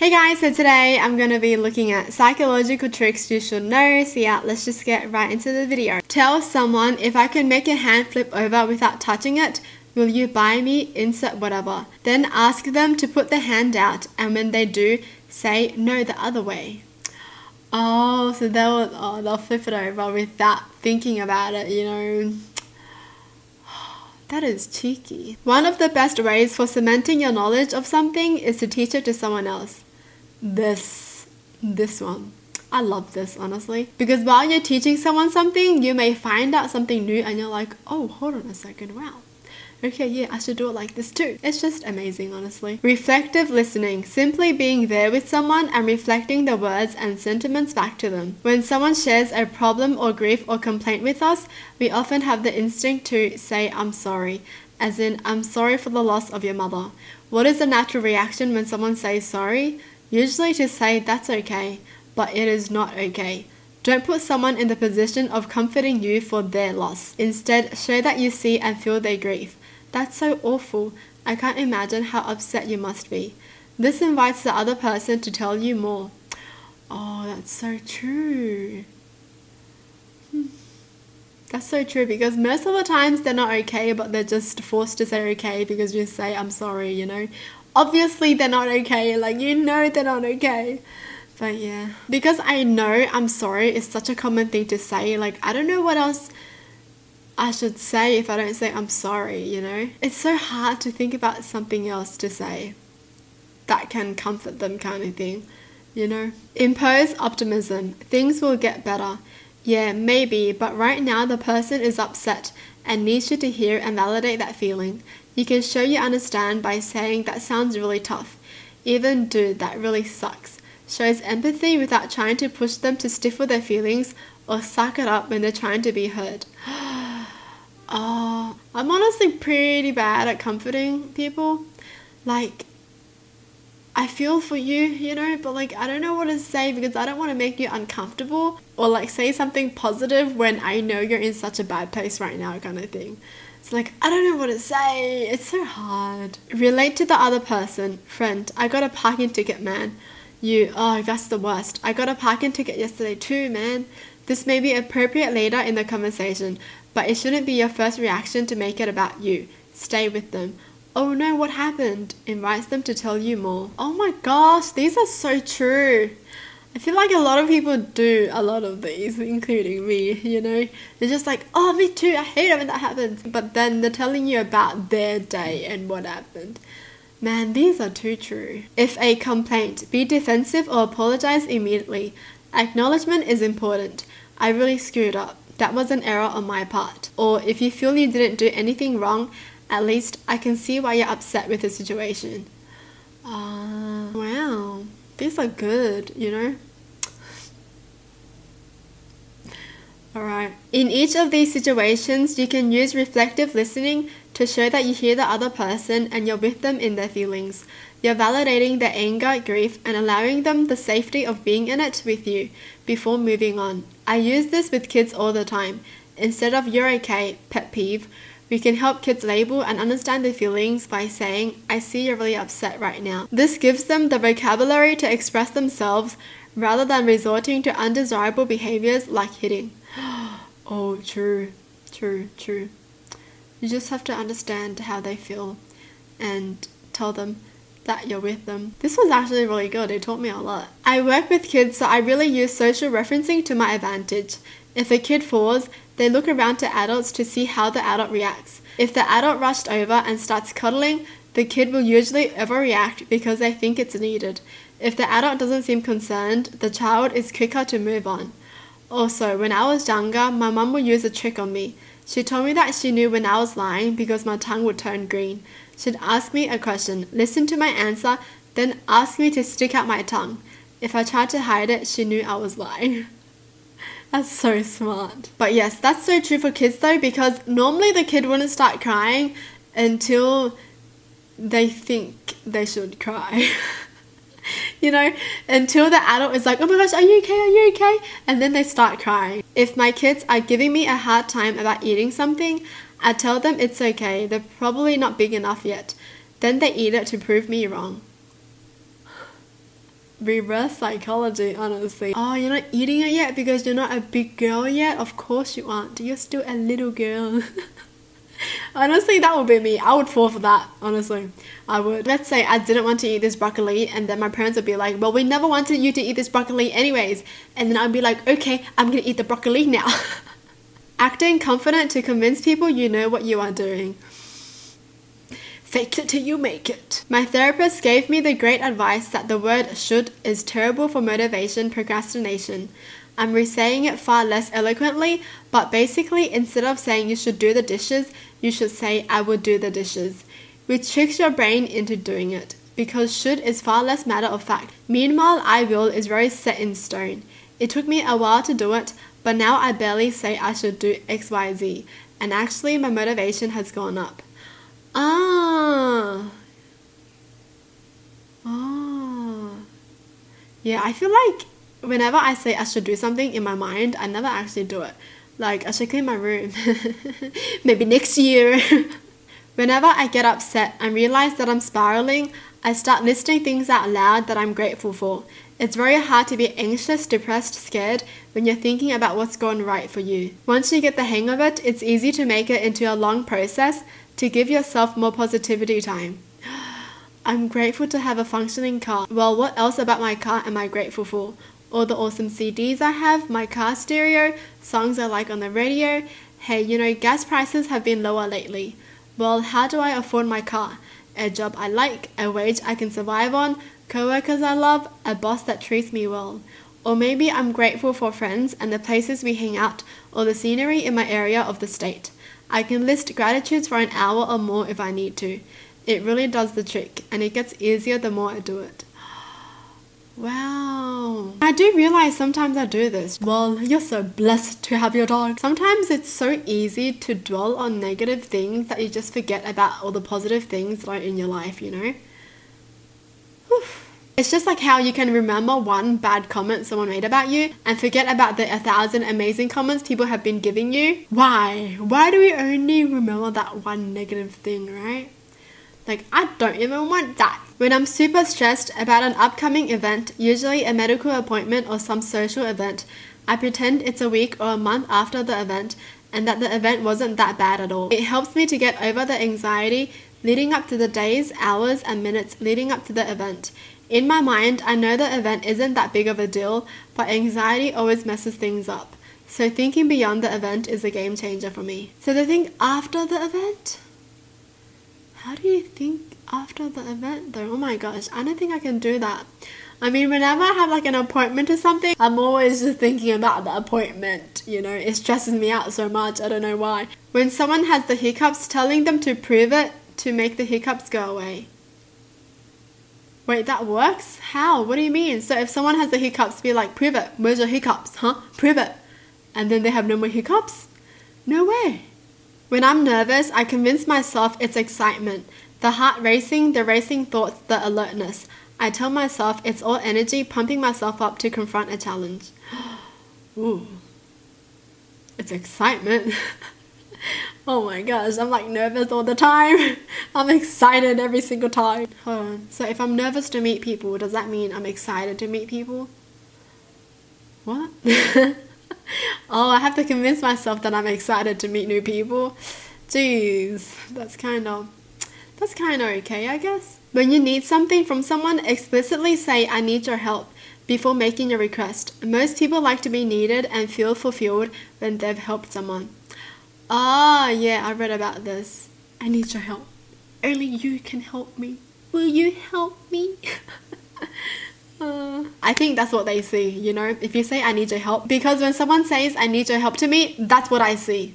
Hey guys, so today I'm going to be looking at psychological tricks you should know. So yeah, let's just get right into the video. Tell someone, if I can make your hand flip over without touching it, will you buy me? Insert whatever. Then ask them to put their hand out, and when they do, say no the other way. Oh, so they'll flip it over without thinking about it, you know. That is cheeky. One of the best ways for cementing your knowledge of something is to teach it to someone else. This one. I love this, honestly. Because while you're teaching someone something, you may find out something new and you're like, oh, hold on a second, wow. Okay, yeah, I should do it like this too. It's just amazing, honestly. Reflective listening. Simply being there with someone and reflecting the words and sentiments back to them. When someone shares a problem or grief or complaint with us, we often have the instinct to say, I'm sorry. As in, I'm sorry for the loss of your mother. What is the natural reaction when someone says sorry? Usually to say, that's okay, but it is not okay. Don't put someone in the position of comforting you for their loss. Instead, show that you see and feel their grief. That's so awful. I can't imagine how upset you must be. This invites the other person to tell you more. Oh, that's so true. That's so true, because most of the times they're not okay, but they're just forced to say okay because you say, I'm sorry, you know. Obviously they're not okay, like you know they're not okay. But yeah, because I know I'm sorry is such a common thing to say, like I don't know what else I should say if I don't say I'm sorry, you know. It's so hard to think about something else to say that can comfort them, kind of thing, you know. Impose optimism. Things will get better. Yeah, maybe, but right now the person is upset and needs you to hear and validate that feeling. You can show you understand by saying, that sounds really tough. Even, dude, that really sucks. Shows empathy without trying to push them to stifle their feelings or suck it up when they're trying to be heard. Oh, I'm honestly pretty bad at comforting people. Like, I feel for you, you know, but like I don't know what to say because I don't want to make you uncomfortable or like say something positive when I know you're in such a bad place right now, kind of thing. It's like, I don't know what to say. It's so hard. Relate to the other person. Friend, I got a parking ticket, man. You, oh, that's the worst. I got a parking ticket yesterday too, man. This may be appropriate later in the conversation, but it shouldn't be your first reaction to make it about you. Stay with them. Oh no, what happened? Invites them to tell you more. Oh my gosh, these are so true. I feel like a lot of people do a lot of these, including me, you know. They're just like, oh, me too, I hate it when that happens. But then they're telling you about their day and what happened. Man, these are too true. If a complaint, be defensive or apologize immediately. Acknowledgement is important. I really screwed up. That was an error on my part. Or if you feel you didn't do anything wrong, at least I can see why you're upset with the situation. Wow. These are good, you know. Alright. In each of these situations, you can use reflective listening to show that you hear the other person and you're with them in their feelings. You're validating their anger, grief, and allowing them the safety of being in it with you before moving on. I use this with kids all the time. Instead of you're okay, pet peeve, we can help kids label and understand their feelings by saying, I see you're really upset right now. This gives them the vocabulary to express themselves rather than resorting to undesirable behaviors like hitting. Oh, true. You just have to understand how they feel and tell them that you're with them. This was actually really good. It taught me a lot. I work with kids, so I really use social referencing to my advantage. If a kid falls, they look around to adults to see how the adult reacts. If the adult rushed over and starts cuddling, the kid will usually overreact because they think it's needed. If the adult doesn't seem concerned, the child is quicker to move on. Also, when I was younger, my mum would use a trick on me. She told me that she knew when I was lying because my tongue would turn green. She'd ask me a question, listen to my answer, then ask me to stick out my tongue. If I tried to hide it, she knew I was lying. That's so smart. But yes, that's so true for kids though, because normally the kid wouldn't start crying until they think they should cry. You know, until the adult is like, oh my gosh, are you okay? And then they start crying. If my kids are giving me a hard time about eating something, I tell them it's okay, they're probably not big enough yet. Then they eat it to prove me wrong. reverse psychology, honestly. Oh, you're not eating it yet because you're not a big girl yet? Of course you aren't. You're still a little girl. Honestly, that would be me. I would fall for that, honestly. I would. Let's say I didn't want to eat this broccoli, and then my parents would be like, well, we never wanted you to eat this broccoli anyways. And then I'd be like, okay, I'm gonna eat the broccoli now. Acting confident to convince people you know what you are doing. Fake it till you make it. My therapist gave me the great advice that the word should is terrible for motivation procrastination. I'm re-saying it far less eloquently, but basically instead of saying you should do the dishes, you should say I would do the dishes, which tricks your brain into doing it, because should is far less matter of fact. Meanwhile, I will is very set in stone. It took me a while to do it, but now I barely say I should do XYZ, and actually my motivation has gone up. Yeah, I feel like whenever I say I should do something in my mind, I never actually do it. Like, I should clean my room. Maybe next year. Whenever I get upset and realize that I'm spiraling, I start listing things out loud that I'm grateful for. It's very hard to be anxious, depressed, scared when you're thinking about what's going right for you. Once you get the hang of it, it's easy to make it into a long process to give yourself more positivity time. I'm grateful to have a functioning car. Well, what else about my car am I grateful for? All the awesome CDs I have, my car stereo, songs I like on the radio. Hey, gas prices have been lower lately. Well, how do I afford my car? A job I like, a wage I can survive on, co-workers I love, a boss that treats me well. Or maybe I'm grateful for friends and the places we hang out, or the scenery in my area of the state. I can list gratitudes for an hour or more if I need to. It really does the trick, and it gets easier the more I do it. Wow. I do realize sometimes I do this. Well, you're so blessed to have your dog. Sometimes it's so easy to dwell on negative things that you just forget about all the positive things that are in your life, Whew. It's just like how you can remember one bad comment someone made about you and forget about the 1,000 amazing comments people have been giving you. Why? Why do we only remember that one negative thing, right? Like, I don't even want that. When I'm super stressed about an upcoming event, usually a medical appointment or some social event, I pretend it's a week or a month after the event and that the event wasn't that bad at all. It helps me to get over the anxiety leading up to the days, hours, and minutes leading up to the event. In my mind, I know the event isn't that big of a deal, but anxiety always messes things up. So thinking beyond the event is a game changer for me. So the thing after the event? How do you think after the event though? Oh my gosh, I don't think I can do that. I mean, whenever I have like an appointment or something, I'm always just thinking about the appointment, It stresses me out so much, I don't know why. When someone has the hiccups, telling them to prove it to make the hiccups go away. Wait, that works? How? What do you mean? So if someone has the hiccups, be like, prove it. Where's your hiccups? Huh? Prove it. And then they have no more hiccups? No way. When I'm nervous, I convince myself it's excitement. The heart racing, the racing thoughts, the alertness. I tell myself it's all energy, pumping myself up to confront a challenge. Ooh. It's excitement. Oh my gosh, I'm like nervous all the time. I'm excited every single time. Hold on. So if I'm nervous to meet people, does that mean I'm excited to meet people? What? Oh, I have to convince myself that I'm excited to meet new people. Jeez, that's kind of okay, I guess. When you need something from someone, explicitly say, I need your help, before making your request. Most people like to be needed and feel fulfilled when they've helped someone. Ah, yeah, I read about this. I need your help. Only you can help me. Will you help me? I think that's what they see, if you say I need your help. Because when someone says I need your help to me, that's what I see.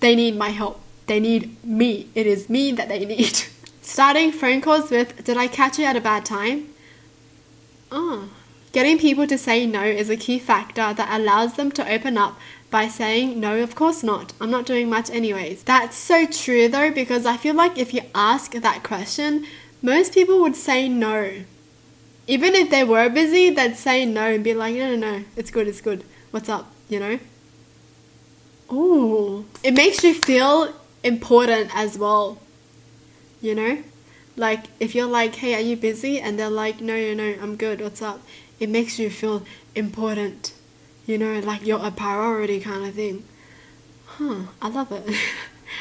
They need my help. They need me. It is me that they need. Starting phone calls with, did I catch you at a bad time? Getting people to say no is a key factor that allows them to open up by saying, no, of course not. I'm not doing much anyways. That's so true though, because I feel like if you ask that question, most people would say no. Even if they were busy, they'd say no and be like, no, it's good. What's up, Ooh. It makes you feel important as well, Like, if you're like, hey, are you busy? And they're like, no, I'm good, what's up? It makes you feel important, you know, like you're a priority kind of thing. I love it.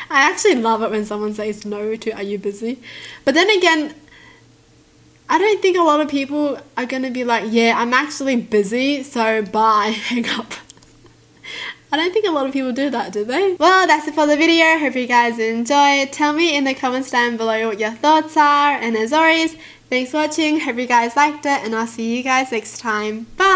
I actually love it when someone says no to are you busy? But then again, I don't think a lot of people are going to be like, yeah, I'm actually busy, so bye, hang up. I don't think a lot of people do that, do they? Well, that's it for the video. Hope you guys enjoyed. Tell me in the comments down below what your thoughts are. And as always, thanks for watching. Hope you guys liked it, and I'll see you guys next time. Bye!